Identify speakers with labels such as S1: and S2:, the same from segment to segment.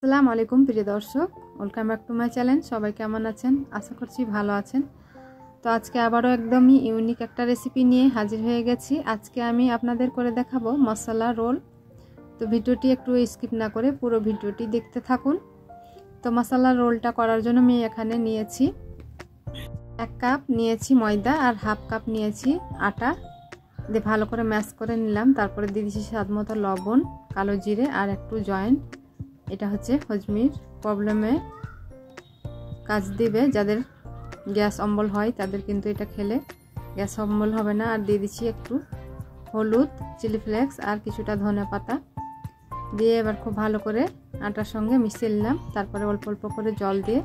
S1: আসসালামু আলাইকুম প্রিয় দর্শক, welcome back to my channel. সবাই কেমন আছেন? আশা করছি ভালো আছেন। তো আজকে আবারও একদমই ইউনিক একটা রেসিপি নিয়ে হাজির হয়ে গেছি। আজকে আমি আপনাদের করে দেখাবো মশলা রোল। তো ভিডিওটি একটু স্কিপ না করে পুরো ভিডিওটি দেখতে থাকুন। তো মশলা রোলটা করার জন্য আমি এখানে নিয়েছি 1 কাপ নিয়েছি ময়দা আর হাফ কাপ নিয়েছি আটা দিয়ে ভালো করে ম্যাশ করে নিলাম। তারপরে দিয়ে দিয়েছি স্বাদমতো লবণ, কালো জিরে আর একটু জয়েন। এটা হচ্ছে হজমির প্রবলেমে কাজ দিবে। যাদের গ্যাস অম্বল হয় তাদের কিন্তু এটা খেলে গ্যাস অম্বল হবে না। আর দিয়ে দিচ্ছি একটু হলুদ, চিলি ফ্লেক্স আর কিছুটা ধনে পাতা দিয়ে এবার খুব ভালো করে আটার সঙ্গে মিশিয়ে নিলাম। তারপরে অল্প অল্প করে জল দিয়ে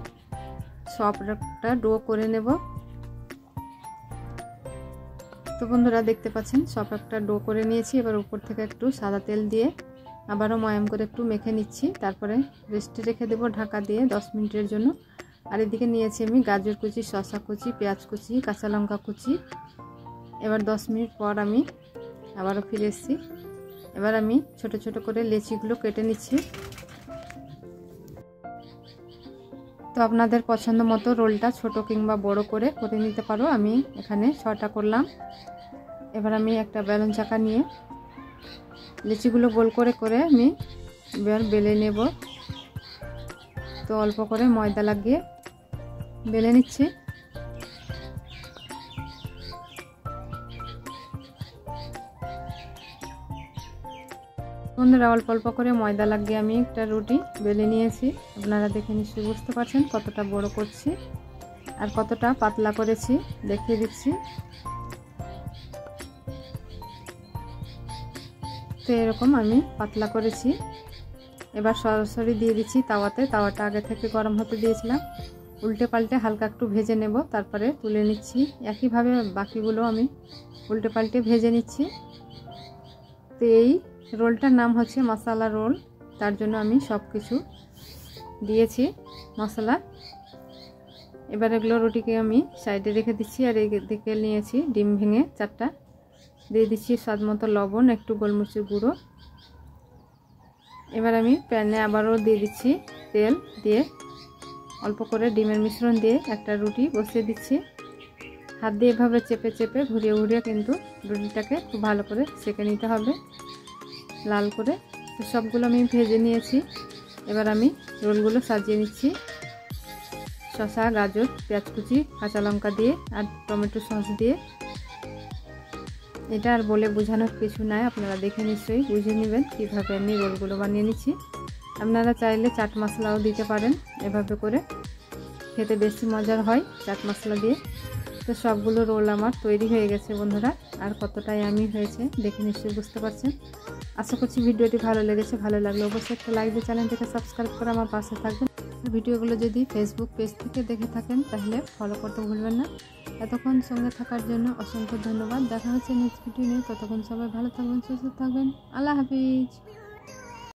S1: সফট একটা ডো করে নেব। তো বন্ধুরা দেখতে পাচ্ছেন সফট একটা ডো করে নিয়েছি। এবার উপর থেকে একটু সাদা তেল দিয়ে আবারও ময়াম করে একটু মেখে নিচ্ছি। তারপরে রেস্টে রেখে দেবো ঢাকা দিয়ে 10 মিনিটের জন্য। আর এদিকে নিয়েছি আমি গাজর কুচি, শসা কুচি, পেঁয়াজ কুচি, কাঁচা লঙ্কা কুচি। এবার 10 মিনিট পর আমি আবারও ফিরে এসেছি। এবার আমি ছোট ছোট করে লেচিগুলো কেটে নিচ্ছি। তো আপনাদের পছন্দ মতো রোলটা ছোট কিংবা বড় করে নিতে পারো। আমি এখানে 6টা করলাম। এবার আমি একটা বেলুন চাকা নিয়ে লিচিগুলো গোল করে আমি এবার বেলে নেব। তো অল্প করে ময়দা লাগিয়ে বেলে নিচ্ছি। বন্ধুরা অল্প অল্প করে ময়দা লাগিয়ে আমি একটা রুটি বেলে নিয়েছি। আপনারা দেখে নিশ্চয়ই বুঝতে পারছেন কতটা বড় করছি আর কতটা পাতলা করেছি, দেখিয়ে দিচ্ছি। তো এরকম আমি পাতলা করেছি। এবার সরাসরি দিয়ে দিচ্ছি তাওয়াতে। তাওয়াটা আগে থেকে গরম হতে দিয়েছিলাম। উল্টে পাল্টে হালকা একটু ভেজে নেব, তারপরে তুলে নিচ্ছি। একইভাবে বাকিগুলো আমি উল্টে পাল্টে ভেজে নিচ্ছি। তো এই রোলটার নাম হচ্ছে মশলা রোল, তার জন্য আমি সব কিছু দিয়েছি মশলা। এবার এগুলো রুটিকে আমি সাইডে রেখে দিচ্ছি। আর এদিকে নিয়েছি ডিম ভেঙে 4টা, দিয়ে দিচ্ছি স্বাদ মতো লবণ, একটু গোলমরিচের গুঁড়ো। এবার আমি প্যানে আবারও দিয়ে দিচ্ছি তেল, দিয়ে অল্প করে ডিমের মিশ্রণ দিয়ে একটা রুটি বসিয়ে দিচ্ছি। হাত দিয়ে এভাবে চেপে চেপে ঘুরিয়ে ঘুরিয়ে কিন্তু রুটিটাকে খুব ভালো করে সেঁকে নিতে হবে লাল করে। তো সবগুলো আমি ভেজে নিয়েছি। এবার আমি রোলগুলো সাজিয়ে নিচ্ছি শসা, গাজর, পেঁয়াজ কুচি, কাঁচা লঙ্কা দিয়ে আর টমেটো সস দিয়ে। এটা আর বলে বোঝানোর কিছু নাই, আপনারা দেখে নিশ্চয়ই বুঝে নেবেন কীভাবে আমি রোলগুলো বানিয়ে নিচ্ছি। আপনারা চাইলে চাট মশলাও দিতে পারেন, এভাবে করে খেতে বেশি মজার হয় চাট মশলা দিয়ে। তো সবগুলো রোল আমার তৈরি হয়ে গেছে বন্ধুরা। আর কতটাই আমি হয়েছে দেখে নিশ্চয়ই বুঝতে পারছেন। আশা করছি ভিডিওটি ভালো লেগেছে। ভালো লাগলে অবশ্যই একটা লাইক দিয়ে চ্যানেলটিকে সাবস্ক্রাইব করে আমার পাশে থাকবেন। ভিডিওগুলো যদি ফেসবুক পেজ থেকে দেখে থাকেন তাহলে ফলো করতে ভুলবেন না। এতক্ষণ সঙ্গে থাকার জন্য অসংখ্য ধন্যবাদ। দেখা হচ্ছে নেক্সট ভিডিও নিয়ে। ততক্ষণ সবাই ভালো থাকবেন, সুস্থ থাকবেন। আল্লাহ হাফিজ।